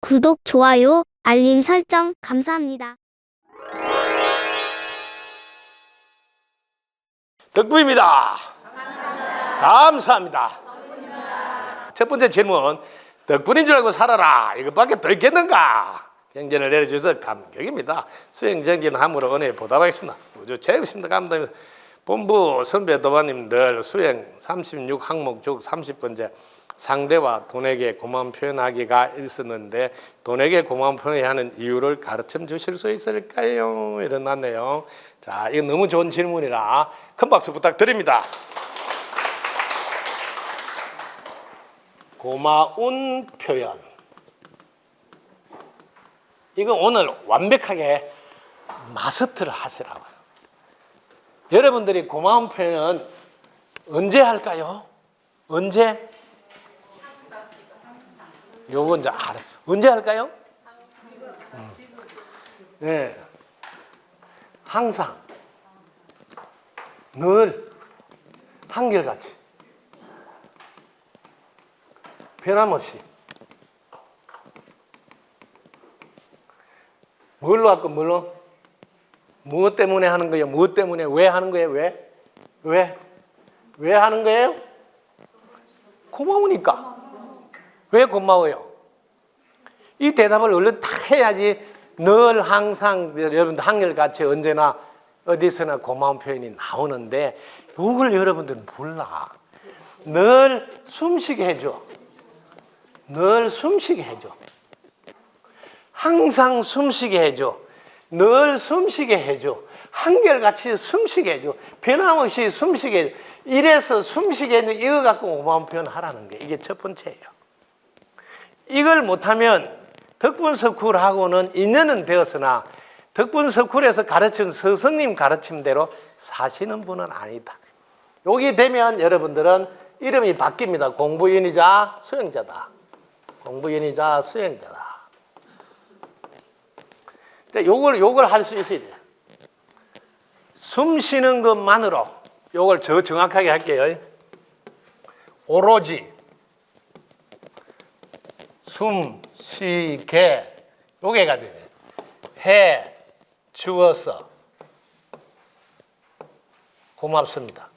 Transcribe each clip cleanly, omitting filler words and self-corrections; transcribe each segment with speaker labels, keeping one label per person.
Speaker 1: 구독, 좋아요, 알림 설정 감사합니다.
Speaker 2: 덕구입니다. 감사합니다. 첫 번째 질문, 덕분인 줄 알고 살아라. 이것밖에 더 있겠는가? 경전을 내려주셔서 감격입니다. 수행정진함으로 은혜에 보답하겠습니다. 우주 최고십니다. 감사합니다. 본부 선배 도반님들 수행 36항목 중 30번째 상대와 돈에게 고마움 표현하기가 있었는데 돈에게 고마움 표현하는 이유를 가르쳐 주실 수 있을까요? 일어났네요. 자, 이거 너무 좋은 질문이라 큰 박수 부탁드립니다. 고마운 표현. 이거 오늘 완벽하게 마스터를 하시라고요. 여러분들이 고마운 표현은 언제 할까요? 언제? 요거 이제 알아. 언제 할까요? 네. 항상, 늘, 한결같이, 변함없이. 뭘로 할까, 뭘로? 무엇 때문에 하는 거예요? 무엇 때문에? 왜 하는 거예요? 왜? 왜? 왜 하는 거예요? 고마우니까. 왜 고마워요? 이 대답을 얼른 딱 해야지 늘 항상 여러분들 한결같이 언제나 어디서나 고마운 표현이 나오는데 이걸 여러분들은 몰라. 늘 숨쉬게 해줘. 늘 숨쉬게 해줘. 항상 숨쉬게 해줘. 늘 숨쉬게 해줘. 한결같이 숨쉬게 해줘. 변함없이 숨쉬게 해줘. 이래서 숨쉬게 해줘. 이거 갖고 고마운 표현 하라는 게 이게 첫 번째예요. 이걸 못하면 덕분서쿨하고는 인연은 되었으나 덕분서쿨에서 가르친 스승님 가르침대로 사시는 분은 아니다. 여기 되면 여러분들은 이름이 바뀝니다. 공부인이자 수행자다. 공부인이자 수행자다. 요걸 할 수 있어야 돼요. 숨 쉬는 것만으로 요걸 저 정확하게 할게요. 오로지 숨 쉬게 요게 가지고 해 주어서 고맙습니다.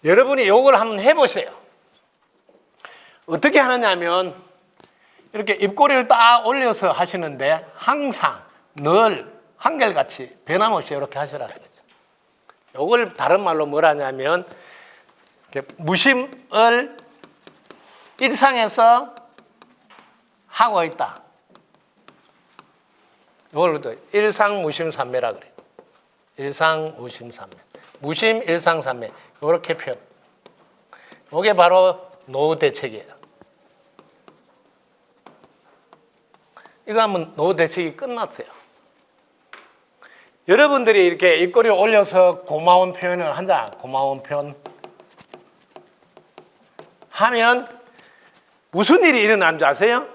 Speaker 2: 여러분이 요걸 한번 해보세요. 어떻게 하느냐면 이렇게 입꼬리를 딱 올려서 하시는데 항상 늘 한결같이 변함없이 이렇게 하시라는 거죠. 요걸 다른 말로 뭐라냐면 무심을 일상에서 하고 있다. 이걸 일상무심삼매라 그래요. 일상무심삼매. 무심, 일상삼매. 이렇게 표현. 이게 바로 노후대책이에요. 이거 하면 노후대책이 끝났어요. 여러분들이 이렇게 입꼬리 올려서 고마운 표현을 한다. 고마운 표현. 하면 무슨 일이 일어난 줄 아세요?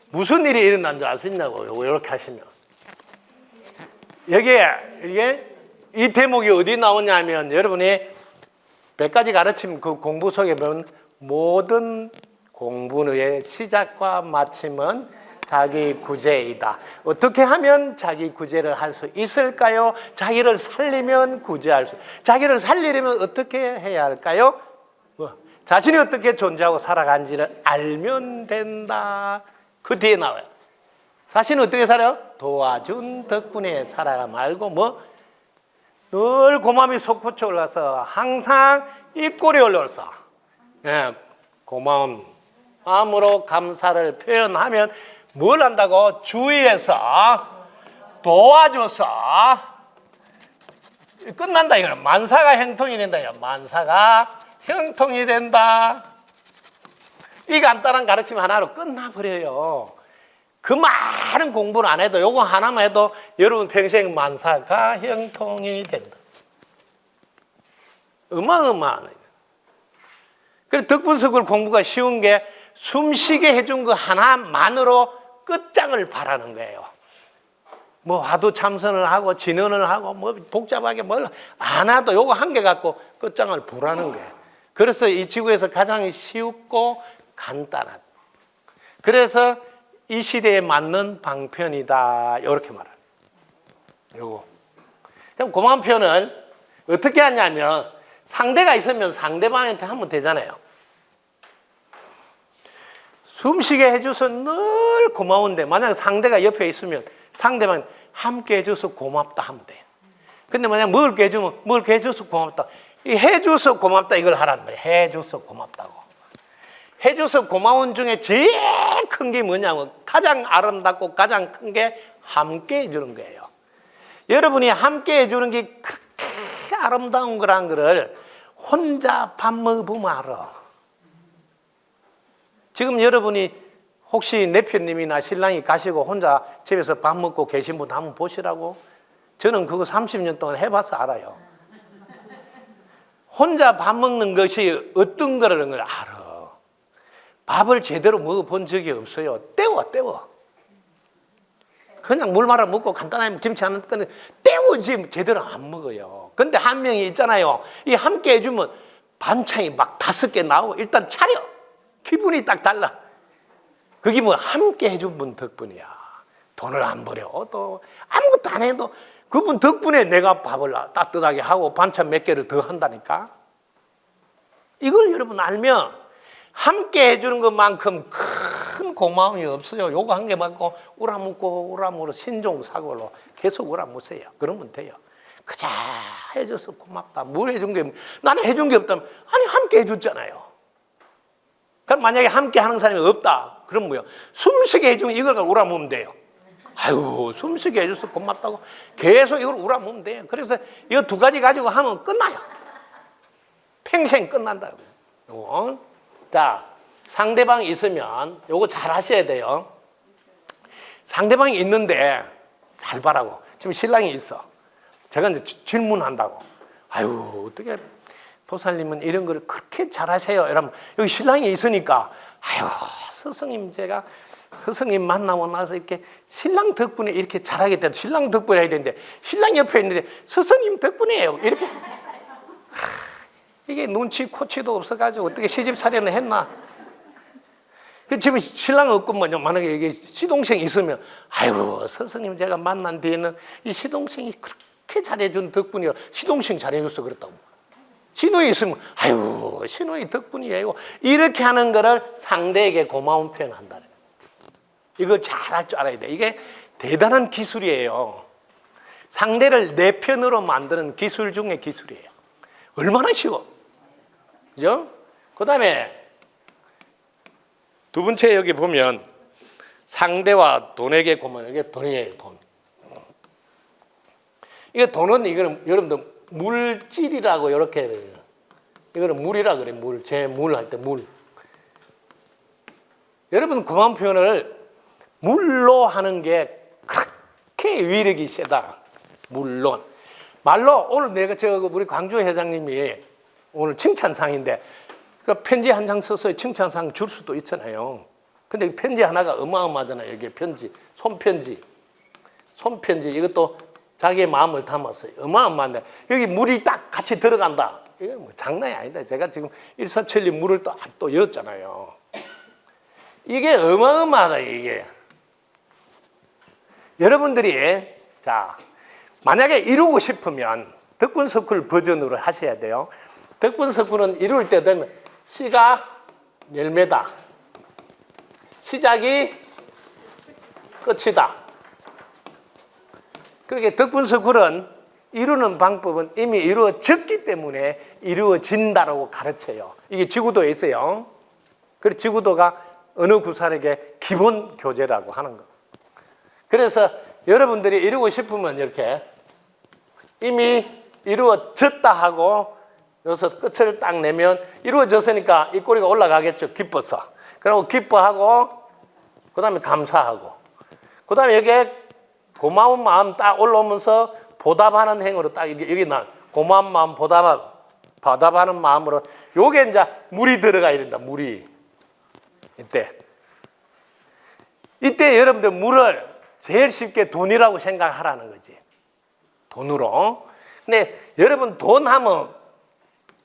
Speaker 2: 무슨 일이 일어난 줄 아시냐고. 이렇게 하시면 이게 이 대목이 어디 나오냐면 여러분이 100가지 가르침 그 공부 속에 보면 모든 공부의 시작과 마침은 자기 구제이다. 어떻게 하면 자기 구제를 할 수 있을까요? 자기를 살리면 구제할 수. 자기를 살리려면 어떻게 해야 할까요? 자신이 어떻게 존재하고 살아간지를 알면 된다. 그 뒤에 나와요. 자신은 어떻게 살아요? 도와준 덕분에 살아가 말고 늘 고마움이 솟구쳐 올라서 항상 입꼬리 올려서 고마움 마음으로 감사를 표현하면 뭘 한다고? 주위에서 도와줘서 끝난다 이거는. 만사가 형통이 된다. 만사가 형통이 된다. 이 간단한 가르침 하나로 끝나버려요. 그 많은 공부를 안 해도 요거 하나만 해도 여러분 평생 만사가 형통이 된다. 어마어마하네. 그래서 덕분석을 공부가 쉬운 게 숨쉬게 해준 거 하나만으로 끝장을 바라는 거예요. 뭐 화두 참선을 하고 진언을 하고 뭐 복잡하게 뭘 안 해도 요거 한 개 갖고 끝장을 보라는 거예요. 그래서 이 지구에서 가장 쉽고 간단한, 그래서 이 시대에 맞는 방편이다 이렇게 말해요. 요거. 그럼 고마운 표현을 어떻게 하냐면 상대가 있으면 상대방한테 하면 되잖아요. 숨쉬게 해줘서 늘 고마운데 만약 상대가 옆에 있으면 상대방 함께 해줘서 고맙다 하면 돼요. 근데 만약 먹을 게 해주면 먹을 게 해줘서 고맙다. 이 해줘서 고맙다 이걸 하라는 거예요. 해줘서 고맙다고. 해줘서 고마운 중에 제일 큰 게 뭐냐면 가장 아름답고 가장 큰 게 함께 해주는 거예요. 여러분이 함께 해주는 게 그렇게 아름다운 거란 거를 혼자 밥 먹어보면 알아. 지금 여러분이 혹시 내편님이나 신랑이 가시고 혼자 집에서 밥 먹고 계신 분 한번 보시라고? 저는 그거 30년 동안 해봐서 알아요. 혼자 밥 먹는 것이 어떤 거라는 걸 알아. 밥을 제대로 먹어본 적이 없어요. 때워. 그냥 물 말아 먹고 간단하게 김치 하나 건데 때우지 제대로 안 먹어요. 근데 한 명이 있잖아요. 이 함께 해주면 반찬이 막 5개 나오고 일단 차려. 기분이 딱 달라. 그게 뭐 함께 해준 분 덕분이야. 돈을 안 버려. 또 아무것도 안 해도 그분 덕분에 내가 밥을 따뜻하게 하고 반찬 몇 개를 더 한다니까. 이걸 여러분 알면 함께 해주는 것만큼 큰 고마움이 없어요. 요거 한 개 받고 우라묻고 우라묻어 신종사고로 계속 우라묻어요. 그러면 돼요. 그자 해줘서 고맙다. 뭘 해준 게 나는 해준 게 없다면 아니 함께 해줬잖아요. 그럼 만약에 함께 하는 사람이 없다. 그럼 뭐요? 숨쉬게 해주면 이걸 우라묻으면 돼요. 아유 숨쉬게 해줘서 고맙다고 계속 이걸 우라묻으면 돼요. 그래서 이 2가지 가지고 하면 끝나요. 평생 끝난다고요. 자, 상대방이 있으면 요거 잘 하셔야 돼요. 상대방이 있는데 잘 봐라고. 지금 신랑이 있어. 제가 이제 질문한다고. 아유 어떻게 보살님은 이런 걸 그렇게 잘 하세요? 이러면 여기 신랑이 있으니까 아유 스승님 제가 스승님 만나고 나서 이렇게 신랑 덕분에 이렇게 잘하게 돼도 신랑 덕분에 해야 되는데 신랑 옆에 있는데 스승님 덕분이에요. 이렇게 이게 눈치 코치도 없어가지고 어떻게 시집 차려는 했나? 지금 신랑 없구만요. 만약에 이게 시동생이 있으면 아유 스승님 제가 만난 뒤에는 이 시동생이 그렇게 잘해준 덕분이요. 시동생 잘해줘서 그렇다고. 신우이 있으면 아유 신우이 덕분이에요. 이렇게 하는 거를 상대에게 고마운 표현한다. 이걸 잘 할 줄 알아야 돼. 이게 대단한 기술이에요. 상대를 내 편으로 만드는 기술 중에 기술이에요. 얼마나 쉬워. 그죠? 그 다음에 2번째 여기 보면 상대와 돈에게 고마워. 이게 돈이에요. 돈. 이게 돈은 이거는 여러분들 물질이라고 이렇게 해요. 이거는 물이라 그래. 물. 제 물 할 때 물. 여러분 고마운 표현을 물로 하는 게 그렇게 위력이 세다. 물론 말로 오늘 내가 우리 광주 회장님이 오늘 칭찬상인데 그 편지 한 장 써서 칭찬상 줄 수도 있잖아요. 근데 편지 하나가 어마어마하잖아요. 이게 편지, 손편지 이것도 자기의 마음을 담았어요. 어마어마한데 여기 물이 딱 같이 들어간다. 이거 뭐 장난이 아니다. 제가 지금 일사천리 물을 또 였잖아요. 이게 어마어마하다. 이게 여러분들이 자 만약에 이루고 싶으면 덕분석굴 버전으로 하셔야 돼요. 덕분석굴은 이룰 때 되면 시가 열매다. 시작이 끝이다. 그렇게 덕분석굴은 이루는 방법은 이미 이루어졌기 때문에 이루어진다라고 가르쳐요. 이게 지구도에 있어요. 그래서 지구도가 어느 구살에게 기본 교재라고 하는 거. 그래서 여러분들이 이루고 싶으면 이렇게 이미 이루어졌다 하고 여기서 끝을 딱 내면 이루어졌으니까 이 꼬리가 올라가겠죠. 기뻐서. 그리고 기뻐하고 그 다음에 감사하고 그 다음에 여기에 고마운 마음 딱 올라오면서 보답하는 행으로 딱 여기 나 고마운 마음 보답하는 마음으로 요게 이제 물이 들어가야 된다. 물이 이때 여러분들 물을 제일 쉽게 돈이라고 생각하라는 거지. 돈으로. 근데 여러분 돈 하면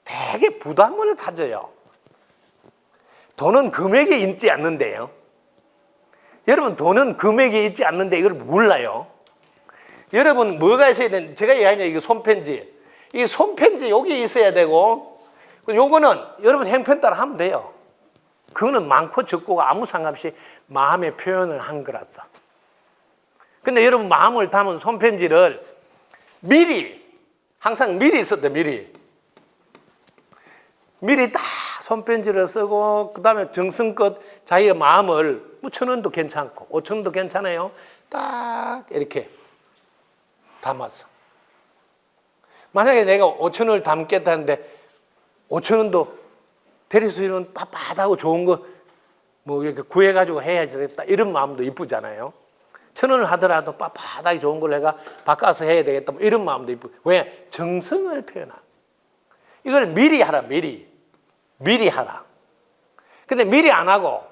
Speaker 2: 되게 부담을 가져요. 돈은 금액이 있지 않는데요. 여러분 돈은 금액이 있지 않는데 이걸 몰라요. 여러분 뭐가 있어야 되는데 제가 얘기하냐 이거 손편지. 이 손편지 여기 있어야 되고 요거는 여러분 행편 따라 하면 돼요. 그거는 많고 적고가 아무 상관없이 마음의 표현을 한 거라서. 근데 여러분 마음을 담은 손편지를 미리 항상 미리 썼대. 미리 다 손편지를 쓰고 그다음에 정성껏 자기의 마음을 뭐 1,000원도 괜찮고 5,000원도 괜찮아요. 딱 이렇게 담았어. 만약에 내가 5,000원을 담겠다는데 5,000원도 대리수는 빳빳하고 좋은 거 뭐 이렇게 구해가지고 해야지 되겠다 이런 마음도 이쁘잖아요. 1,000원을 하더라도 빳빳하게 좋은 걸 내가 바꿔서 해야 되겠다 뭐 이런 마음도 이쁘고. 왜? 정성을 표현한. 이걸 미리 하라. 미리 하라. 근데 미리 안 하고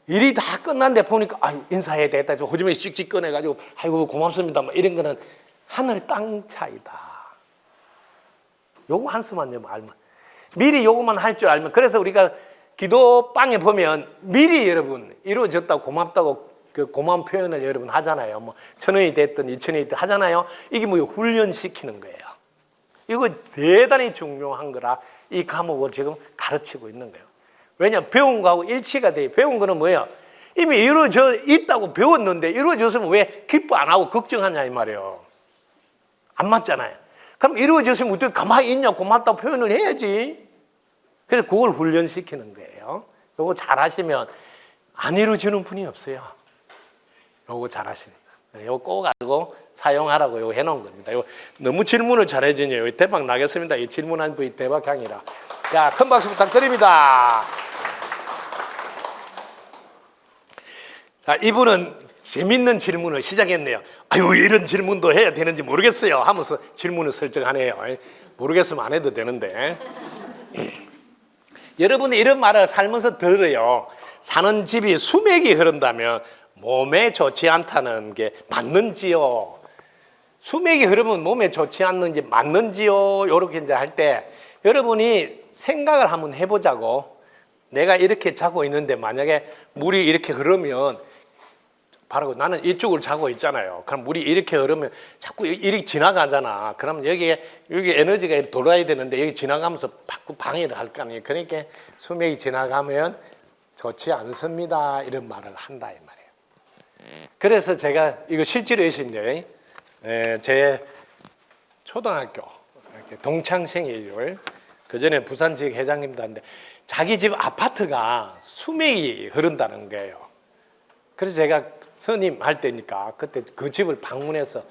Speaker 2: 일이 다 끝난데 보니까 아유 인사해야 되겠다. 호주머니 씩씩 꺼내가지고 아이고 고맙습니다. 뭐 이런 거는 하늘 땅 차이다. 요거 한 수만 알면. 미리 요거만 할 줄 알면. 그래서 우리가 기도방에 보면 미리 여러분 이루어졌다고 고맙다고 그 고마운 표현을 여러분 하잖아요. 뭐 1,000원이 됐든 2,000원이 됐든 하잖아요. 이게 뭐 훈련시키는 거예요. 이거 대단히 중요한 거라 이 과목을 지금 가르치고 있는 거예요. 왜냐하면 배운 거하고 일치가 돼요. 배운 거는 뭐예요? 이미 이루어져 있다고 배웠는데 이루어졌으면 왜 기뻐 안 하고 걱정하냐 이 말이에요. 안 맞잖아요. 그럼 이루어졌으면 어떻게 가만히 있냐 고맙다고 표현을 해야지. 그래서 그걸 훈련시키는 거예요. 요거 잘 하시면 안 이루어지는 분이 없어요. 요거 잘 하시면. 요거 꼭 알고 사용하라고 요거 해놓은 겁니다. 요거 너무 질문을 잘 해주네요. 대박 나겠습니다. 이 질문한 분이 대박 향이라. 자, 큰 박수 부탁드립니다. 자, 이분은 재밌는 질문을 시작했네요. 아유, 이런 질문도 해야 되는지 모르겠어요 하면서 질문을 설정하네요. 모르겠으면 안 해도 되는데. 여러분이 이런 말을 살면서 들어요. 사는 집이 수맥이 흐른다면 몸에 좋지 않다는 게 맞는지요? 수맥이 흐르면 몸에 좋지 않는지 맞는지요? 이렇게 이제 할 때 여러분이 생각을 한번 해보자고. 내가 이렇게 자고 있는데 만약에 물이 이렇게 흐르면 바로 나는 이쪽을 자고 있잖아요. 그럼 물이 이렇게 흐르면 자꾸 이렇게 지나가잖아. 그럼 여기 에너지가 돌아야 되는데 여기 지나가면서 방해를 할 거 아니에요. 그러니까 수맥이 지나가면 좋지 않습니다. 이런 말을 한다 이 말이에요. 그래서 제가 이거 실제로 있었는데 제 초등학교 동창생이에요. 그전에 부산 지역 회장님도 하는데 자기 집 아파트가 수맥이 흐른다는 거예요. 그래서 제가 선임 할 때니까 그때 그 집을 방문해서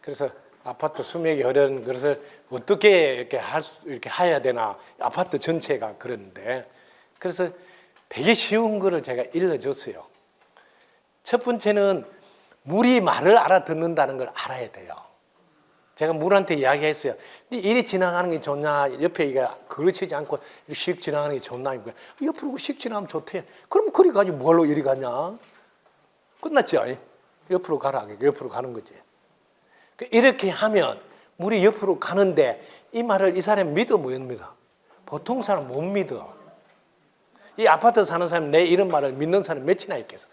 Speaker 2: 그래서 아파트 수맥이 흐르는 것을 어떻게 이렇게 해야 되나 아파트 전체가 그러는데 그래서 되게 쉬운 거를 제가 일러줬어요. 첫 번째는 물이 말을 알아듣는다는 걸 알아야 돼요. 제가 물한테 이야기했어요. 네 이리 지나가는 게 좋냐? 옆에 이게 그르치지 않고 씩 지나가는 게 좋나? 옆으로 씩 지나가면 좋대. 그럼 그리 가지고 뭘로 이리 가냐? 끝났죠? 옆으로 가라. 옆으로 가는 거지. 이렇게 하면 물이 옆으로 가는데 이 말을 이 사람이 믿어 못 믿어? 보통 사람 못 믿어. 이 아파트 사는 사람 내 이런 말을 믿는 사람 몇이나 있겠어.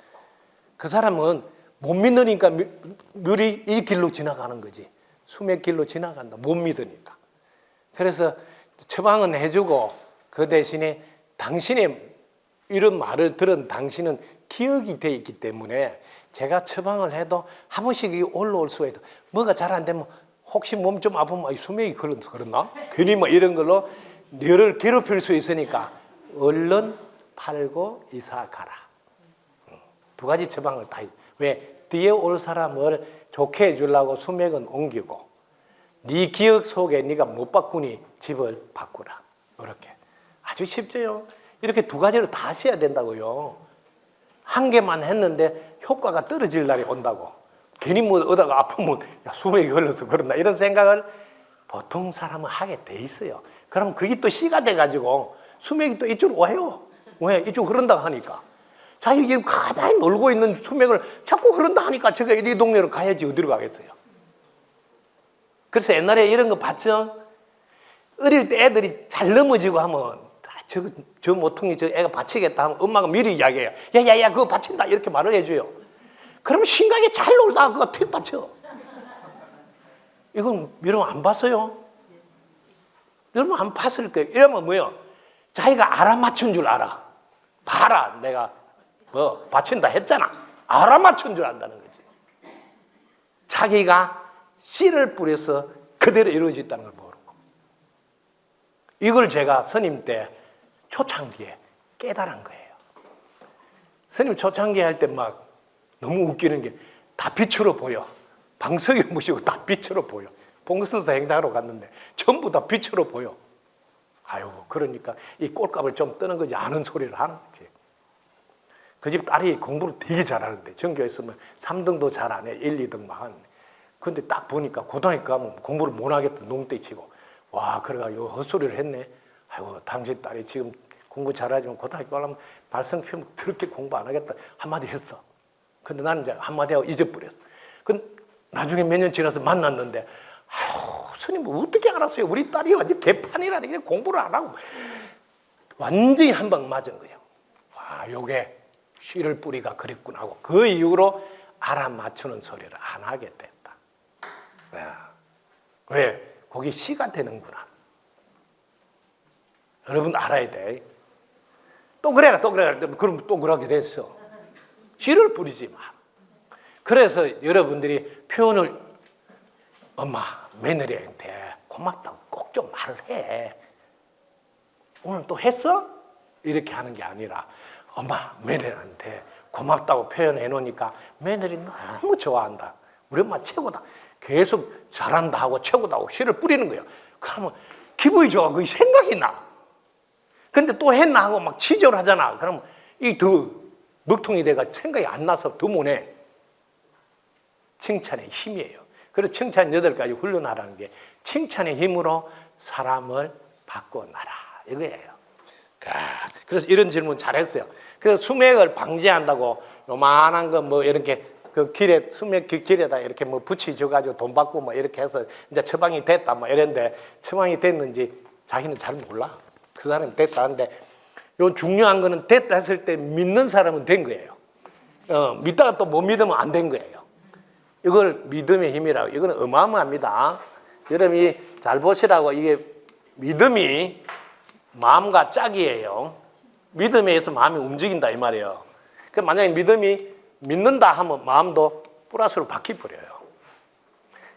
Speaker 2: 그 사람은 못 믿으니까 물이 이 길로 지나가는 거지. 수맥 길로 지나간다. 못 믿으니까. 그래서 처방은 해주고 그 대신에 당신의 이런 말을 들은 당신은 기억이 돼 있기 때문에 제가 처방을 해도 한 번씩 올라올 수가 있다. 뭐가 잘 안 되면 혹시 몸 좀 아프면 수맥이 그렇나? 괜히 뭐 이런 걸로 너를 괴롭힐 수 있으니까 얼른 팔고 이사 가라. 두 가지 처방을 다 했어요. 왜? 뒤에 올 사람을 좋게 해주려고 수맥은 옮기고 네 기억 속에 네가 못 바꾸니 집을 바꾸라. 이렇게 아주 쉽죠. 이렇게 두 가지를 다 하셔야 된다고요. 한 개만 했는데 효과가 떨어질 날이 온다고. 괜히 뭐 어디가 아프면 야, 수맥이 흘러서 그런다 이런 생각을 보통 사람은 하게 돼 있어요. 그럼 그게 또 씨가 돼가지고 수맥이 또 이쪽으로 와요. 왜? 이쪽 흐른다고 하니까. 자기 지금 가만히 놀고 있는 수맥을 자꾸 흐른다 하니까 제가 이 동네로 가야지 어디로 가겠어요. 그래서 옛날에 이런 거 봤죠? 어릴 때 애들이 잘 넘어지고 하면 저 모퉁이 저 애가 받치겠다 하면 엄마가 미리 이야기해요. 야야야 그거 받친다 이렇게 말을 해줘요. 그러면 심각하게 잘 놀다가 그거 턱 받쳐. 이건 여러분 안 봤어요? 여러분 안 봤을 거예요. 이러면 뭐예요? 자기가 알아맞춘 줄 알아. 봐라 내가 뭐 받친다 했잖아. 알아맞춘 줄 안다는 거지. 자기가 씨를 뿌려서 그대로 이루어졌다는 걸 모르고. 이걸 제가 스님 때 초창기에 깨달은 거예요. 스님 초창기에 할 때 막 너무 웃기는 게 다 빛으로 보여. 방석에 모시고 다 빛으로 보여. 봉선사 행사하러 갔는데 전부 다 빛으로 보여. 아유, 그러니까 이 꼴값을 좀 뜨는 거지 아는 소리를 하는 거지. 그 집 딸이 공부를 되게 잘하는데 전교에 있으면 3등도 잘 안 해. 1, 2등 막 하는데. 근데 딱 보니까 고등학교 가면 공부를 못 하겠다 농떼 치고. 와, 그래가지고 헛소리를 했네. 아이고, 당신 딸이 지금 공부 잘하지만 고등학교 가려면 발성 표현 그렇게 공부 안 하겠다 한마디 했어. 근데 나는 이제 한마디 하고 잊어버렸어. 근데 나중에 몇 년 지나서 만났는데 아유, 스님 어떻게 알았어요? 우리 딸이 완전 개판이라니 그냥 공부를 안 하고 완전히 한 방 맞은 거예요. 와, 요게 씨를 뿌리가 그랬구나 하고 그 이후로 알아맞추는 소리를 안 하게 됐다. 왜? 거기 씨가 되는구나. 여러분 알아야 돼. 또 그래라 그럼 또 그러게 됐어. 씨를 뿌리지 마. 그래서 여러분들이 표현을 엄마 며느리한테 고맙다고 꼭 좀 말을 해. 오늘 또 했어? 이렇게 하는 게 아니라 엄마 며느리한테 고맙다고 표현해 놓으니까 며느리 너무 좋아한다. 우리 엄마 최고다. 계속 잘한다 하고 최고다 하고 씨를 뿌리는 거예요. 그러면 기분이 좋아. 그 생각이 나. 근데 또 했나 하고 막 치졸 하잖아. 그러면 이 더 먹통이 돼가 생각이 안 나서 더 못해. 칭찬의 힘이에요. 그래서 칭찬 8가지 훈련하라는 게 칭찬의 힘으로 사람을 바꿔놔라 이거예요. 그래서 이런 질문 잘했어요. 그래서 수맥을 방지한다고 요만한 거 뭐 이렇게 그 길에 수맥 그 길에다 이렇게 뭐 붙이줘가지고 돈 받고 뭐 이렇게 해서 이제 처방이 됐다 뭐 이랬는데 처방이 됐는지 자기는 잘 몰라. 그 사람이 됐다 하는데 요 중요한 거는 됐다 했을 때 믿는 사람은 된 거예요. 믿다가 또 못 믿으면 안 된 거예요. 이걸 믿음의 힘이라고. 이거는 어마어마합니다. 여러분이 잘 보시라고. 이게 믿음이 마음과 짝이에요. 믿음에 의해서 마음이 움직인다 이 말이에요. 그러니까 만약에 믿음이 믿는다 하면 마음도 플러스로 바뀌어버려요.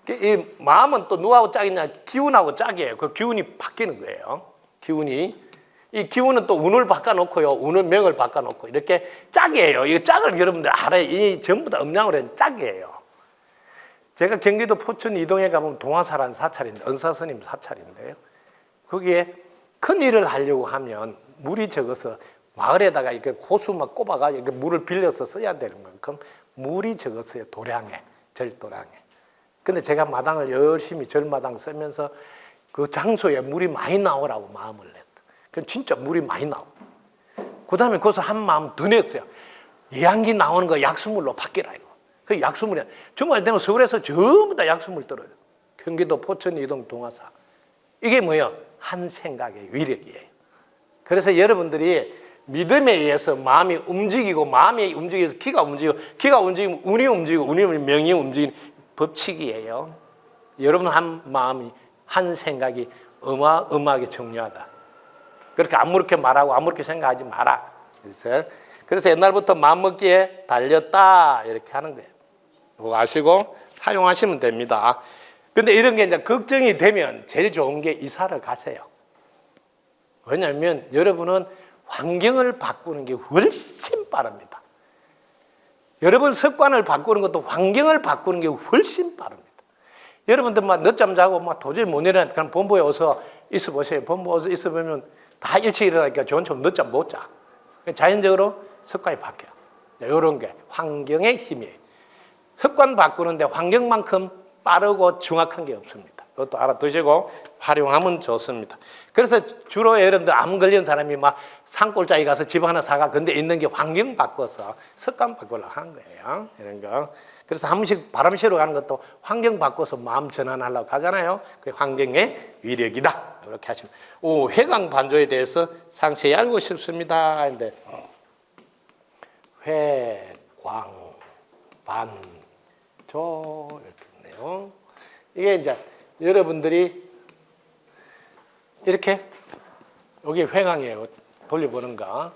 Speaker 2: 이 마음은 또 누구하고 짝이냐? 기운하고 짝이에요. 그 기운이 바뀌는 거예요. 기운이. 이 기운은 또 운을 바꿔놓고요. 운은 명을 바꿔놓고 이렇게 짝이에요. 이 짝을 여러분들 알아요. 이 전부 다 음량으로 한 짝이에요. 제가 경기도 포천 이동에 가보면 동화사라는 사찰인데 은사스님 사찰인데요. 거기에 큰 일을 하려고 하면 물이 적어서 마을에다가 이렇게 호수 막 꼽아가지고 이렇게 물을 빌려서 써야 되는 만큼 물이 적었어요. 도량에, 절도량에. 근데 제가 마당을 열심히 절마당 쓰면서 그 장소에 물이 많이 나오라고 마음을 냈다. 그 진짜 물이 많이 나오고. 그 다음에 거기서 한 마음 더 냈어요. 예양기 나오는 거 약수물로 바뀌라 이거. 그 약수물이 주말 되면 서울에서 전부 다 약수물 떨어져. 경기도 포천 이동 동화사. 이게 뭐예요? 한 생각의 위력이에요. 그래서 여러분들이 믿음에 의해서 마음이 움직이고 마음이 움직여서 기가 움직이고 기가 움직이면 운이 움직이고 운이 움직이면 명이 움직이는 법칙이에요. 여러분 한 마음이 한 생각이 어마어마하게 중요하다. 그렇게 아무렇게 말하고 아무렇게 생각하지 마라. 그래서 옛날부터 마음먹기에 달렸다 이렇게 하는 거예요. 그거 아시고 사용하시면 됩니다. 근데 이런 게 이제 걱정이 되면 제일 좋은 게 이사를 가세요. 왜냐하면 여러분은 환경을 바꾸는 게 훨씬 빠릅니다. 여러분 습관을 바꾸는 것도 환경을 바꾸는 게 훨씬 빠릅니다. 여러분들 막 늦잠 자고 막 도저히 못 일어나니까 그럼 본부에 어서 있어 보세요. 본부 어서 있어 보면 다 일찍 일어나니까 저처럼 늦잠 못 자. 자연적으로 습관이 바뀌어요. 이런 게 환경의 힘이에요. 습관 바꾸는데 환경만큼 빠르고 정확한 게 없습니다. 이것도 알아두시고 활용하면 좋습니다. 그래서 주로 여러분들 암 걸린 사람이 막 산골짜기 가서 집 하나 사가 근데 있는 게 환경 바꿔서 습관 바꾸려고 하는 거예요. 이런 거. 그래서 한 번씩 바람 쐬러 가는 것도 환경 바꿔서 마음 전환하려고 하잖아요. 그 환경의 위력이다. 이렇게 하시면. 오, 회광 반조에 대해서 상세히 알고 싶습니다. 근데 회광 반조 이렇게 있네요. 이게 이제 여러분들이 이렇게 여기 회광이에요. 돌려보는 거.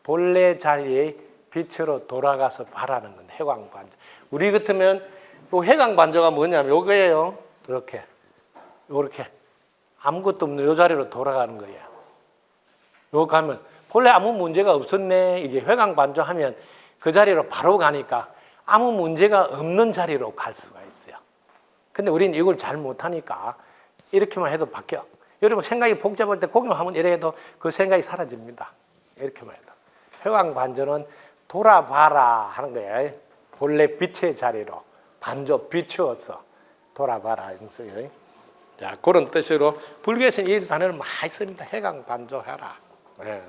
Speaker 2: 본래 자리에 빛으로 돌아가서 바라는 건 회광 반조. 우리 같으면 이 회광 반조가 뭐냐면 요거예요. 이렇게 아무것도 없는 이 자리로 돌아가는 거예요. 요거 가면 본래 아무 문제가 없었네. 이게 회광 반조 하면 그 자리로 바로 가니까 아무 문제가 없는 자리로 갈 수가 있어요. 근데 우리는 이걸 잘 못하니까 이렇게만 해도 바뀌어. 여러분 생각이 복잡할 때 고기만 하면 이래 해도 그 생각이 사라집니다. 이렇게만 해도. 회광 반조는 돌아봐라 하는 거예요. 본래 빛의 자리로 반조 비추어서 돌아봐라. 자, 그런 뜻으로 불교에서는 이 단어를 많이 씁니다. 회광 반조해라. 네.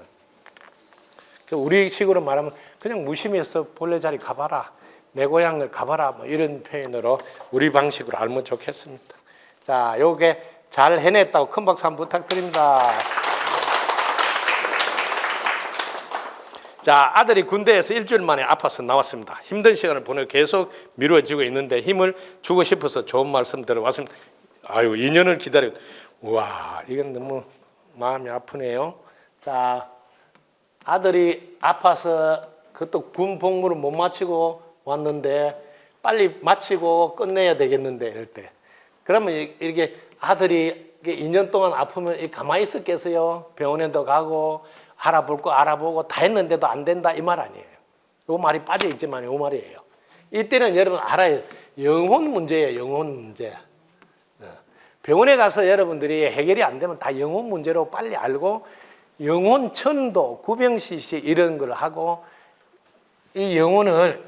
Speaker 2: 우리 식으로 말하면 그냥 무심해서 본래 자리 가봐라. 내 고향을 가봐라. 뭐 이런 표현으로 우리 방식으로 알면 좋겠습니다. 자, 요게 잘 해냈다고 큰 박수 한번 부탁드립니다. 자, 아들이 군대에서 일주일 만에 아파서 나왔습니다. 힘든 시간을 보내고 계속 미루어지고 있는데 힘을 주고 싶어서 좋은 말씀 들어왔습니다. 아유, 2년을 기다려. 우와, 이건 너무 마음이 아프네요. 자, 아들이 아파서 그것도 군 복무를 못 마치고 왔는데 빨리 마치고 끝내야 되겠는데 이럴 때. 그러면 이게 아들이 2년 동안 아프면 가만히 있었겠어요? 병원에도 가고 알아볼 거 알아보고 다 했는데도 안 된다 이 말 아니에요. 이 말이 빠져 있지만 이 말이에요. 이때는 여러분 알아요. 영혼 문제예요. 영혼 문제. 병원에 가서 여러분들이 해결이 안 되면 다 영혼 문제로 빨리 알고 영혼 천도, 구병시시 이런 걸 하고 이 영혼을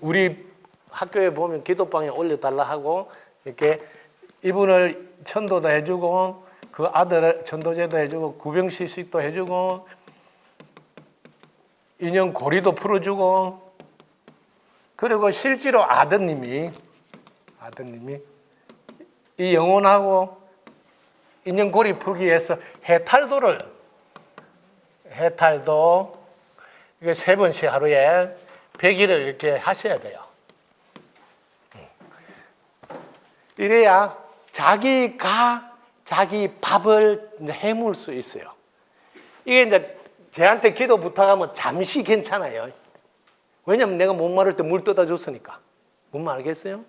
Speaker 2: 우리 학교에 보면 기도방에 올려달라 하고 이렇게 이분을 천도도 해주고 그 아들을 천도제도 해주고 구병시식도 해주고 인연 고리도 풀어주고 그리고 실제로 아드님이 이 영혼하고 인연 고리 풀기 위해서 해탈도 이게 3번씩 하루에 100일을 이렇게 하셔야 돼요. 이래야 자기가 자기 밥을 해물 수 있어요. 이게 이제 쟤한테 기도 부탁하면 잠시 괜찮아요. 왜냐면 내가 목마를 때 물 떠다 줬으니까. 뭔 말겠어요?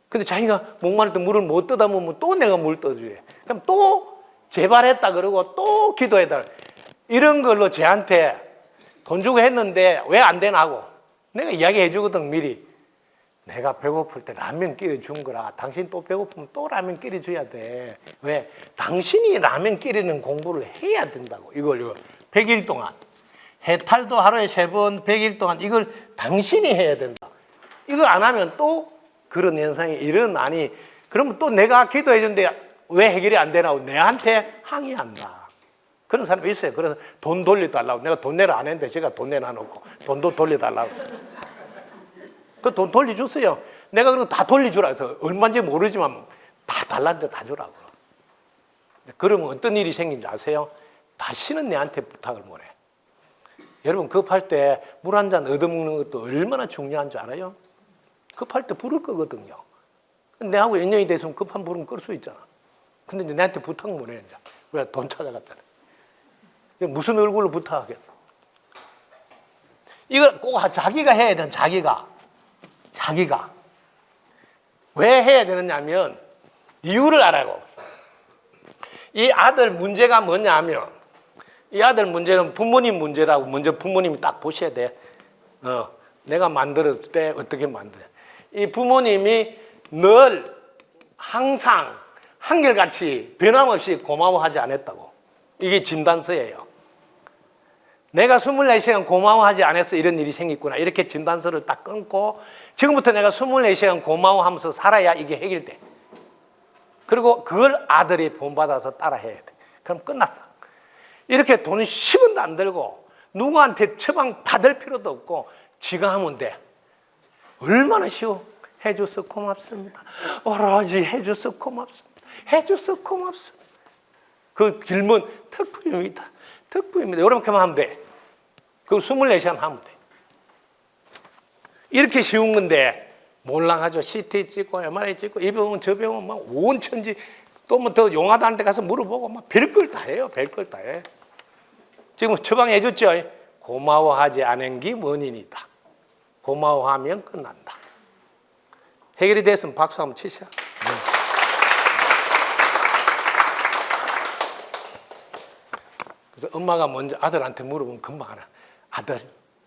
Speaker 2: 근데 자기가 목마를 때 물을 못 떠다 보면 또 내가 물 떠줘요. 그럼 또 재발했다 그러고 또 기도해달라. 이런 걸로 쟤한테 돈 주고 했는데 왜 안 되나 하고 내가 이야기해 주거든 미리. 내가 배고플 때 라면 끓여 준 거라. 당신 또 배고프면 또 라면 끓여 줘야 돼. 왜? 당신이 라면 끓이는 공부를 해야 된다고. 이걸 100일 동안. 해탈도 하루에 3번 100일 동안 이걸 당신이 해야 된다. 이걸 안 하면 또 그런 현상이 일어나니 그러면 또 내가 기도해 줬는데 왜 해결이 안 되나 하고 내한테 항의한다. 그런 사람이 있어요. 그래서 돈 돌려달라고. 내가 돈 내라 안 했는데 제가 돈 내놔놓고 돈도 돌려달라고. 그 돈 돌려줬어요. 내가 그럼 다 돌려주라 해서 얼마인지 모르지만 다 달라는데 다 주라고. 그러면 어떤 일이 생긴지 아세요? 다시는 내한테 부탁을 못 해. 여러분 급할 때 물 한 잔 얻어먹는 것도 얼마나 중요한 줄 알아요? 급할 때 불을 끄거든요. 내하고 연연이 됐으면 급한 불은 끌 수 있잖아. 근데 이제 내한테 부탁 못 해. 이제. 왜? 돈 찾아갔잖아. 무슨 얼굴로 부탁하겠어? 이걸 꼭 자기가 해야 돼. 자기가 왜 해야 되느냐면 이유를 알아고. 이 아들 문제가 뭐냐면 이 아들 문제는 부모님 문제라고 먼저 부모님이 딱 보셔야 돼. 내가 만들었을 때 어떻게 만들어. 이 부모님이 늘 항상 한결같이 변함없이 고마워하지 않았다고. 이게 진단서예요. 내가 24시간 고마워하지 않아서 이런 일이 생겼구나. 이렇게 진단서를 딱 끊고 지금부터 내가 24시간 고마워하면서 살아야 이게 해결돼. 그리고 그걸 아들이 본받아서 따라해야 돼. 그럼 끝났어. 이렇게 돈 10원도 안 들고 누구한테 처방 받을 필요도 없고 지가 하면 돼. 얼마나 쉬워. 해줘서 고맙습니다. 오로지 해줘서 고맙습니다. 해줘서 고맙습니다. 그 길면 덕분입니다. 덕분입니다. 이렇게만 하면 돼. 그거 24시간 하면 돼. 이렇게 쉬운 건데 몰라가지고 CT 찍고 MRI 찍고 이 병원 저 병원 막 온천지 또 뭐 더 용하다는 데 가서 물어보고 막 별걸 다 해요. 별걸 다 해. 지금 처방해 줬죠. 고마워하지 않은 게 원인이다. 고마워하면 끝난다. 해결이 됐으면 박수 한번 치시죠. 그래서 엄마가 먼저 아들한테 물어보면 금방 알아. 아들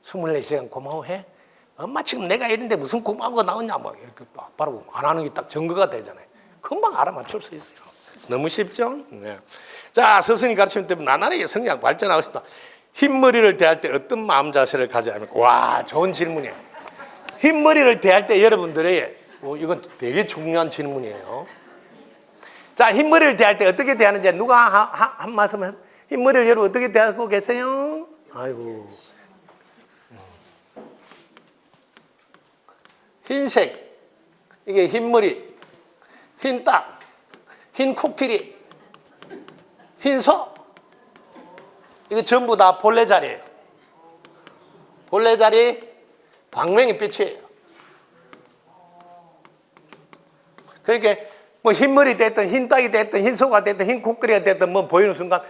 Speaker 2: 24시간 고마워해? 엄마 지금 내가 이런데 무슨 고마워가 나오냐 막 이렇게 바로 안 하는 게 딱 증거가 되잖아요. 금방 알아맞힐 수 있어요. 너무 쉽죠? 네. 자, 스승이 가르치면 때문에 나날이 성장 발전하고 싶다. 흰머리를 대할 때 어떤 마음 자세를 가져야 합니까? 와, 좋은 질문이에요. 흰머리를 대할 때 여러분들이 이건 되게 중요한 질문이에요. 자, 흰머리를 대할 때 어떻게 대하는지 누가 한 말씀 해서 흰머리를 여러분 어떻게 대하고 계세요? 아이고. 흰색, 이게 흰머리, 흰딱, 흰 코끼리, 흰소, 이거 전부 다 본래자리예요. 본래자리, 광명이 빛이에요. 그러니까 뭐 흰머리 됐든 흰딱이 됐든 흰소가 됐든 흰 코끼리가 됐든 뭐 보이는 순간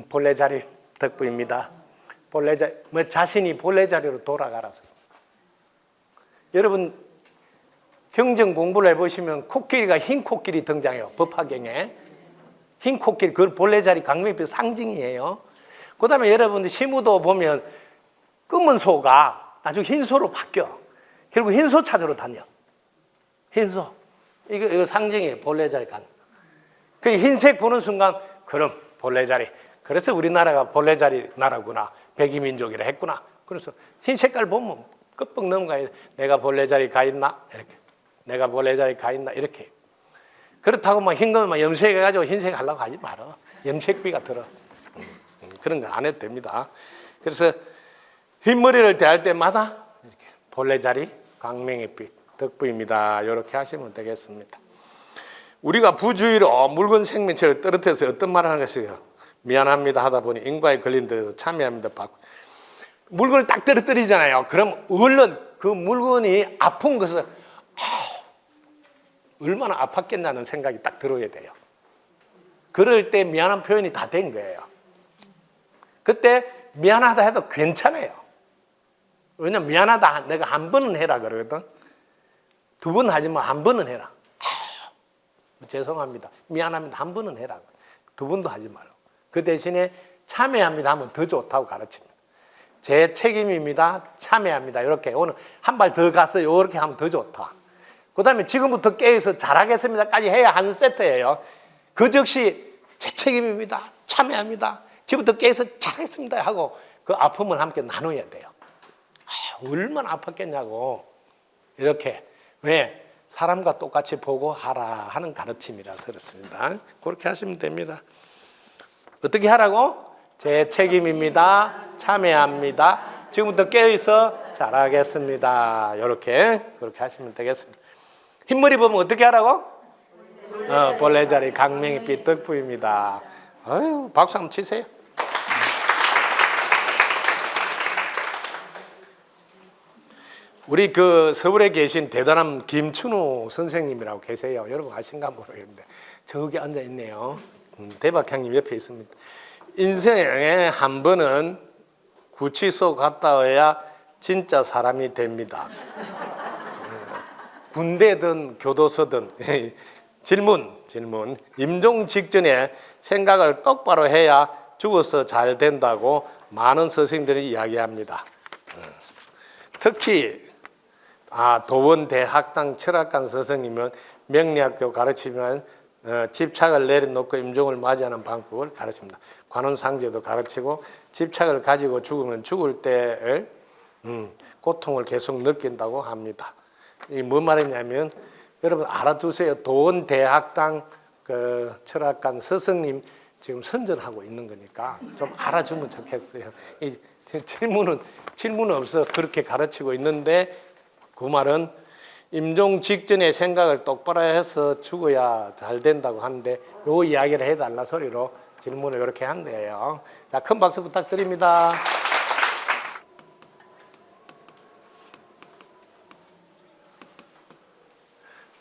Speaker 2: 본래자리 덕분입니다. 본래자리, 뭐 자신이 본래자리로 돌아가라서. 여러분 경전 공부를 해보시면 코끼리가 흰 코끼리 등장해요. 법화경에 흰 코끼리, 그건 본래자리 강명빛 상징이에요. 그 다음에 여러분들 시무도 보면 검은 소가 나중에 흰소로 바뀌어. 결국 흰소 찾으러 다녀. 흰소, 이거 상징이에요. 본래자리 강. 그 흰색 보는 순간 그럼 본래자리. 그래서 우리나라가 본래자리 나라구나, 백이민족이라 했구나. 그래서 흰 색깔 보면 끝뻑 넘어가야 돼. 내가 본래자리 가 있나? 이렇게. 내가 본래자리 가 있나? 이렇게. 그렇다고 막 흰 거만 염색해가지고 흰색 하려고 하지 말아. 염색비가 들어. 그런 거 안 해도 됩니다. 그래서 흰머리를 대할 때마다 이렇게 본래자리 광명의 빛 덕부입니다. 이렇게 하시면 되겠습니다. 우리가 부주의로 물건 생명체를 떨어뜨려서 어떤 말을 하는 것이요? 미안합니다 하다 보니 인과에 걸린 데서 참여합니다. 물건을 딱 떨어뜨리잖아요. 그럼 얼른 그 물건이 아픈 것을 얼마나 아팠겠냐는 생각이 딱 들어야 돼요. 그럴 때 미안한 표현이 다 된 거예요. 그때 미안하다 해도 괜찮아요. 왜냐면 미안하다 내가 한 번은 해라 그러거든. 두 번 하지 마. 한 번은 해라. 죄송합니다. 미안합니다. 한 번은 해라. 두 번도 하지 말고. 그 대신에 참여합니다 하면 더 좋다고 가르칩니다. 제 책임입니다. 참여합니다. 이렇게 오늘 한 발 더 갔어요. 이렇게 하면 더 좋다. 그 다음에 지금부터 깨어서 잘하겠습니다까지 해야 하는 세트예요. 그 즉시 제 책임입니다. 참여합니다. 지금부터 깨어서 잘하겠습니다 하고 그 아픔을 함께 나눠야 돼요. 얼마나 아팠겠냐고. 이렇게. 왜? 사람과 똑같이 보고 하라 하는 가르침이라서 그렇습니다. 그렇게 하시면 됩니다. 어떻게 하라고? 제 책임입니다. 참여합니다. 지금부터 깨어있어 잘하겠습니다. 그렇게 하시면 되겠습니다. 흰머리 보면 어떻게 하라고? 본래자리 강명의 빛 덕부입니다. 아유, 박수 한번 치세요. 우리 그 서울에 계신 대단한 김춘호 선생님이라고 계세요. 여러분 아신가 모르겠는데 저기 앉아 있네요. 대박형님 옆에 있습니다. 인생에 한 번은 구치소 갔다 와야 진짜 사람이 됩니다. 군대든 교도소든 질문. 임종 직전에 생각을 똑바로 해야 죽어서 잘 된다고 많은 선생님들이 이야기합니다. 특히 도원대학당 철학관 선생님은 명리학교 가르치면 집착을 내려놓고 임종을 맞이하는 방법을 가르칩니다. 관운상제도 가르치고 집착을 가지고 죽으면 죽을 때의 고통을 계속 느낀다고 합니다. 이게 뭔 말이냐면 여러분 알아두세요. 도원대학당 그 철학관 스승님 지금 선전하고 있는 거니까 좀 알아주면 좋겠어요. 이 질문은 없어. 그렇게 가르치고 있는데 그 말은 임종 직전에 생각을 똑바로 해서 죽어야 잘 된다고 하는데 요 이야기를 해달라 소리로 질문을 이렇게 한 거예요. 자, 큰 박수 부탁드립니다.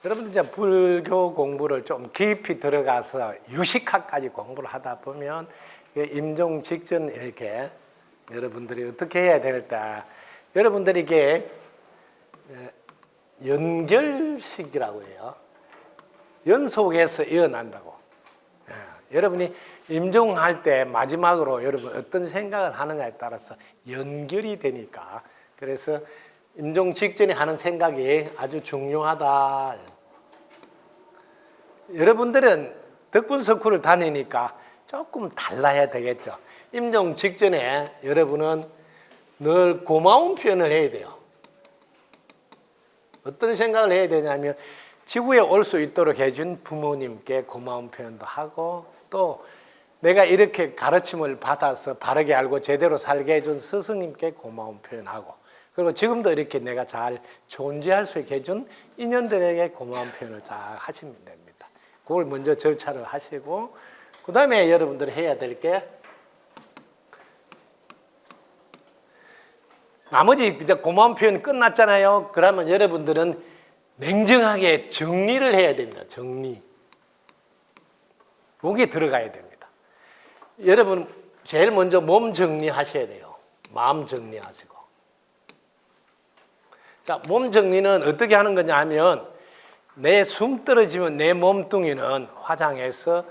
Speaker 2: 여러분들 이제 불교 공부를 좀 깊이 들어가서 유식학까지 공부를 하다 보면 임종 직전 이렇게 여러분들이 어떻게 해야 될까? 여러분들이 이게 연결식이라고 해요. 연속해서 이어난다고. 여러분이 임종할 때 마지막으로 여러분 어떤 생각을 하느냐에 따라서 연결이 되니까 그래서 임종 직전에 하는 생각이 아주 중요하다. 여러분들은 덕분석후를 다니니까 조금 달라야 되겠죠. 임종 직전에 여러분은 늘 고마운 표현을 해야 돼요. 어떤 생각을 해야 되냐면 지구에 올 수 있도록 해준 부모님께 고마운 표현도 하고 또 내가 이렇게 가르침을 받아서 바르게 알고 제대로 살게 해준 스승님께 고마운 표현하고 그리고 지금도 이렇게 내가 잘 존재할 수 있게 해준 인연들에게 고마운 표현을 잘 하시면 됩니다. 그걸 먼저 절차를 하시고 그 다음에 여러분들이 해야 될 게 나머지 이제 고마운 표현 끝났잖아요. 그러면 여러분들은 냉정하게 정리를 해야 됩니다. 정리. 여기에 들어가야 됩니다. 여러분 제일 먼저 몸 정리하셔야 돼요. 마음 정리하시고. 자, 몸 정리는 어떻게 하는 거냐 하면 내 숨 떨어지면 내 몸뚱이는 화장해서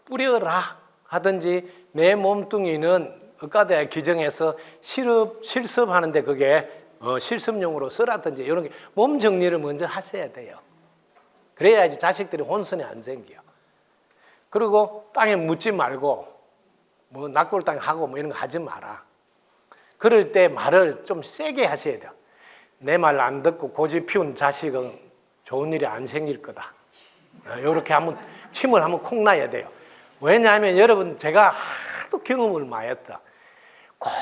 Speaker 2: 뿌려라 하든지 내 몸뚱이는 의과대학 규정에서 실습하는데 그게 실습용으로 쓰라든지 이런 게 몸 정리를 먼저 하셔야 돼요. 그래야지 자식들이 혼선이 안 생겨요. 그리고 땅에 묻지 말고 뭐 낙골땅 하고 뭐 이런 거 하지 마라. 그럴 때 말을 좀 세게 하셔야 돼요. 내 말 안 듣고 고집 피운 자식은 좋은 일이 안 생길 거다. 이렇게 한번 침을 한번 콕 놔야 돼요. 왜냐하면 여러분 제가 하도 경험을 많이 했다. 꼭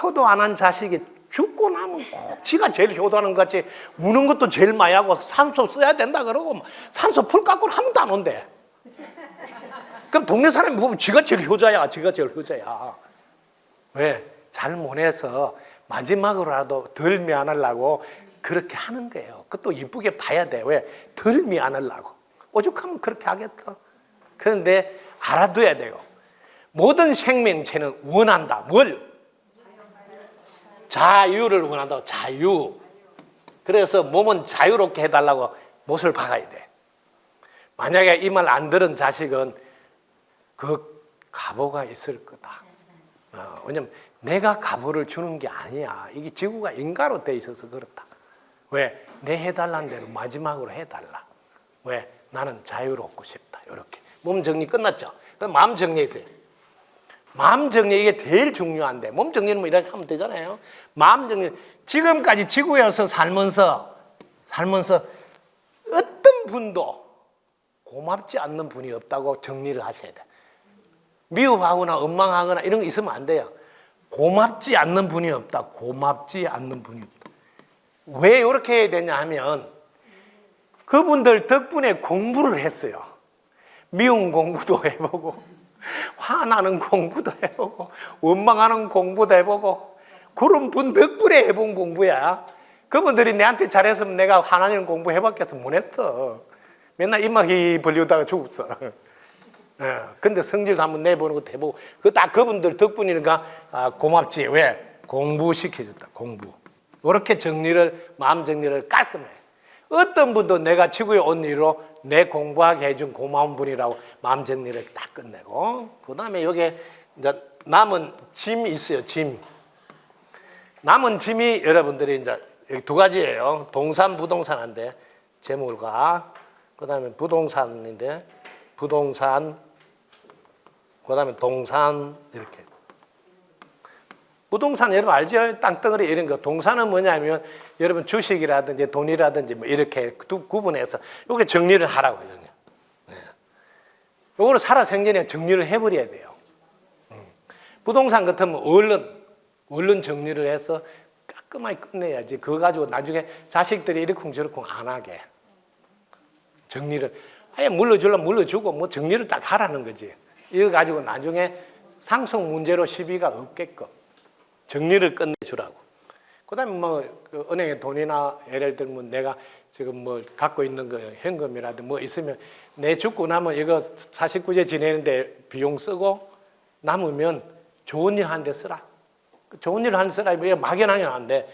Speaker 2: 효도 안 한 자식이 죽고 나면 꼭 지가 제일 효도하는 것 같이 우는 것도 제일 많이 하고 산소 써야 된다 그러고 산소 풀 깎고 한 번도 안 온대. 그럼 동네 사람이 보면 지가 제일 효자야. 지가 제일 효자야. 왜? 잘못해서 마지막으로라도 덜 미안하려고 그렇게 하는 거예요. 그것도 이쁘게 봐야 돼. 왜? 덜 미안하려고. 오죽하면 그렇게 하겠어. 그런데 알아둬야 돼요. 모든 생명체는 원한다. 뭘? 자유를 원한다고. 자유. 그래서 몸은 자유롭게 해달라고 못을 박아야 돼. 만약에 이 말 안 들은 자식은 그 가보가 있을 거다. 왜냐면 내가 가보를 주는 게 아니야. 이게 지구가 인가로 돼 있어서 그렇다. 왜? 내 해달라는 대로 마지막으로 해달라. 왜? 나는 자유롭고 싶다. 이렇게. 몸 정리 끝났죠? 그럼 마음 정리했어요. 마음 정리 이게 제일 중요한데 몸 정리는 뭐 이렇게 하면 되잖아요. 마음 정리 지금까지 지구에서 살면서 어떤 분도 고맙지 않는 분이 없다고 정리를 하셔야 돼. 미워하거나 원망하거나 이런 거 있으면 안 돼요. 고맙지 않는 분이 없다. 고맙지 않는 분이 없다. 왜 이렇게 해야 되냐 하면 그분들 덕분에 공부를 했어요. 미운 공부도 해보고 화나는 공부도 해보고 원망하는 공부도 해보고 그런 분 덕분에 해본 공부야. 그분들이 내한테 잘했으면 내가 화나는 공부 해봤겠어? 못 했어. 맨날 입만 휘 벌리다가 죽었어. 근데 성질도 한번 내보는 것도 해보고 딱 그분들 덕분이니까 고맙지. 왜? 공부시켜줬다. 공부. 이렇게 마음 정리를 깔끔해. 어떤 분도 내가 지구에 온 이유로 내 공부하게 해준 고마운 분이라고 마음 정리를 딱 끝내고 그 다음에 여기에 이제 남은 짐이 있어요. 짐. 남은 짐이 여러분들이 이제 여기 두 가지예요. 동산, 부동산인데 재물과 그 다음에 부동산인데 부동산, 그 다음에 동산, 이렇게. 부동산 여러분 알죠? 땅덩어리 이런 거. 동산은 뭐냐면 여러분 주식이라든지 돈이라든지 뭐 이렇게 구분해서 이렇게 정리를 하라고요. 이거를 살아생전에 정리를 해버려야 돼요. 부동산 같으면 얼른 정리를 해서 깔끔하게 끝내야지. 그거 가지고 나중에 자식들이 이러쿵저러쿵 안 하게. 정리를 아예 물러주고 뭐 정리를 딱 하라는 거지. 이거 가지고 나중에 상속 문제로 시비가 없게끔 정리를 끝내주라고. 그다음에 뭐 그 은행에 돈이나 예를 들면 내가 지금 뭐 갖고 있는 거 현금이라든 뭐 있으면 내 죽고 나면 이거 49제 지내는데 비용 쓰고 남으면 좋은 일 하는 데 쓰라. 좋은 일 하는 데 쓰라. 이거 막연하게 안 돼.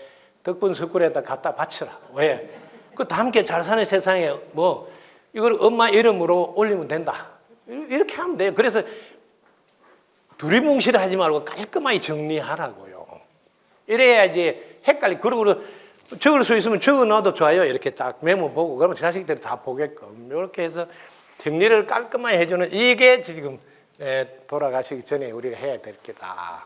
Speaker 2: 덕분 석굴에다 갖다 바치라. 왜? 그 다 함께 잘 사는 세상에 뭐 이걸 엄마 이름으로 올리면 된다. 이렇게 하면 돼요. 그래서 두리뭉실 하지 말고 깔끔하게 정리하라고요. 이래야지 헷갈리. 그리고 적을 수 있으면 적어 넣어도 좋아요. 이렇게 딱 메모 보고 그러면 자식들이 다 보게끔 이렇게 해서 정리를 깔끔하게 해주는 이게 지금 돌아가시기 전에 우리가 해야 될 게다.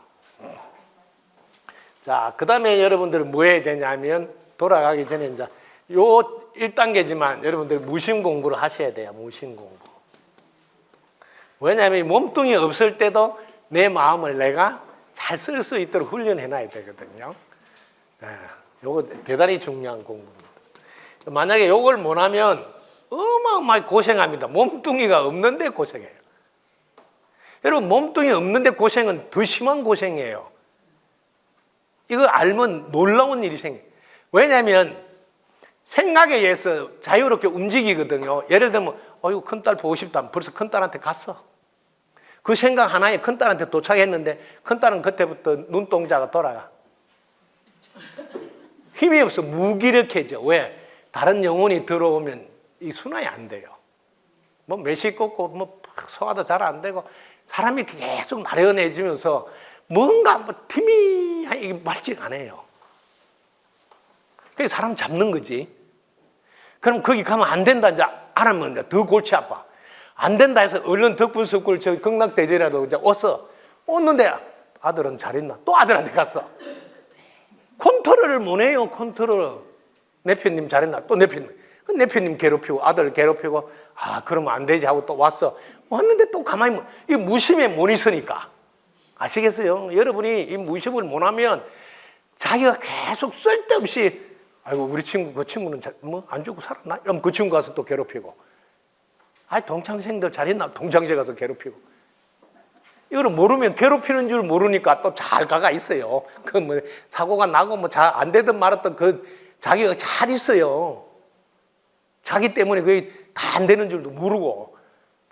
Speaker 2: 자, 그 다음에 여러분들은 뭐 해야 되냐면 돌아가기 전에 이제 요 1단계지만 여러분들 무심 공부를 하셔야 돼요. 무심 공부. 왜냐하면 몸뚱이 없을 때도 내 마음을 내가 잘 쓸 수 있도록 훈련해놔야 되거든요. 요거 대단히 중요한 공부입니다. 만약에 요걸 못하면 어마어마하게 고생합니다. 몸뚱이가 없는데 고생해요. 여러분 몸뚱이 없는데 고생은 더 심한 고생이에요. 이거 알면 놀라운 일이 생겨요. 왜냐하면 생각에 의해서 자유롭게 움직이거든요. 예를 들면 어이구 큰딸 보고 싶다. 벌써 큰딸한테 갔어. 그 생각 하나에 큰딸한테 도착했는데 큰딸은 그때부터 눈동자가 돌아가. 힘이 없어. 무기력해져. 왜? 다른 영혼이 들어오면 이 순환이 안 돼요. 뭐 매시 꽂고 뭐 소화도 잘 안 되고 사람이 계속 나련해지면서 뭔가 뭐 팀이 말질 안 해요. 그래서 사람 잡는 거지. 그럼 거기 가면 안 된다 이제 알아면 이제 더 골치 아파. 안 된다 해서 얼른 덕분석굴 저 극락대전이라도 이제 왔는데 아들은 잘 있나? 또 아들한테 갔어. 컨트롤을 못 해요. 컨트롤. 내편님 잘했나? 또 내편님 괴롭히고 아들 괴롭히고 그러면 안 되지 하고 또 왔는데 또 가만히 이 무심에 못 있으니까 아시겠어요? 여러분이 이 무심을 못 하면 자기가 계속 쓸데없이 아이고 우리 친구 그 친구는 뭐 안 죽고 살았나? 이러면 그 친구 가서 또 괴롭히고 동창생들 잘했나? 동창생 가서 괴롭히고 이거를 모르면 괴롭히는 줄 모르니까 또 잘 가가 있어요. 그 뭐 사고가 나고 뭐 잘 안 되든 말았든 그 자기가 잘 있어요. 자기 때문에 그게 다 안 되는 줄도 모르고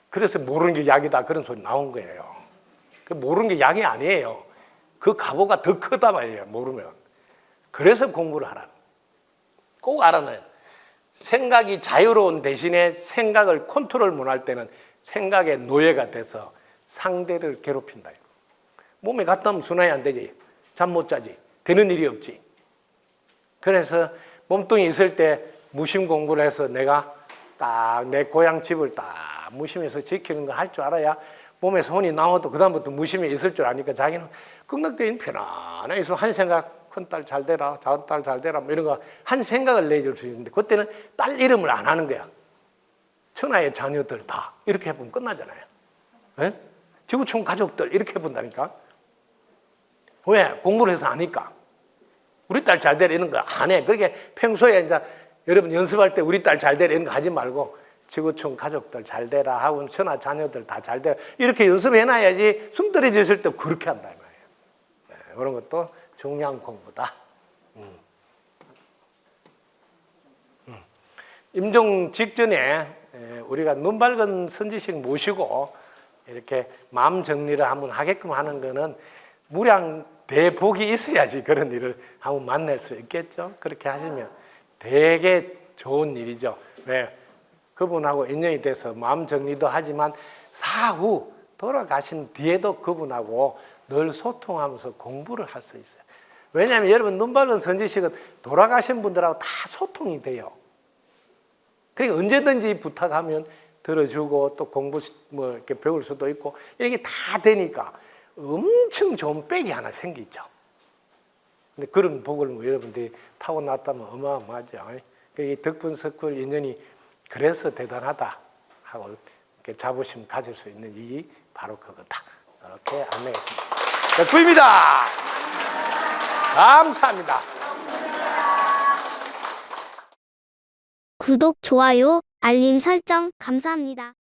Speaker 2: 그래서 모르는 게 약이다 그런 소리 나온 거예요. 그 모르는 게 약이 아니에요. 그 각오가 더 크다 말이에요. 모르면. 그래서 공부를 하라. 꼭 알아놔요. 생각이 자유로운 대신에 생각을 컨트롤 못할 때는 생각의 노예가 돼서 상대를 괴롭힌다. 몸에 갔다 오면 순환이 안 되지. 잠 못 자지. 되는 일이 없지. 그래서 몸뚱이 있을 때 무심 공부를 해서 내가 딱 내 고향 집을 딱 무심해서 지키는 걸 할 줄 알아야 몸에서 혼이 나와도 그 다음부터 무심히 있을 줄 아니까 자기는 극락대인 편안하게 있으면 한 생각 큰딸 잘 되라 작은딸 잘 되라 뭐 이런 거 한 생각을 내줄 수 있는데 그때는 딸 이름을 안 하는 거야. 천하의 자녀들 다 이렇게 해보면 끝나잖아요. 네? 지구촌 가족들 이렇게 해본다니까. 왜? 공부를 해서 아니까. 우리 딸 잘 되라 이런 거 안 해. 그렇게 평소에 이제 여러분 연습할 때 우리 딸 잘 되라 이런 거 하지 말고 지구촌 가족들 잘 되라 하고 천하 자녀들 다 잘 되라 이렇게 연습해놔야지 숨 떨어졌을 때 그렇게 한다 이 말이에요. 네, 이런 것도 중요한 공부다. 임종 직전에 우리가 눈 밝은 선지식 모시고 이렇게 마음 정리를 한번 하게끔 하는 거는 무량 대복이 있어야지 그런 일을 한번 만날 수 있겠죠. 그렇게 하시면 되게 좋은 일이죠. 왜? 그분하고 인연이 돼서 마음 정리도 하지만 사후 돌아가신 뒤에도 그분하고 늘 소통하면서 공부를 할 수 있어요. 왜냐하면 여러분 눈 밝은 선지식은 돌아가신 분들하고 다 소통이 돼요. 그러니까 언제든지 부탁하면 들어주고 또 공부 뭐 이렇게 배울 수도 있고 이렇게 다 되니까 엄청 좋은 백이 하나 생기죠. 근데 그런 복을 뭐 여러분들이 타고났다면 어마어마하죠. 이 덕분석굴 인연이 그래서 대단하다 하고 이렇게 자부심 가질 수 있는 이 바로 그거다. 이렇게 안내했습니다. 덕분입니다. 감사합니다.
Speaker 1: 구독, 좋아요, 알림 설정 감사합니다.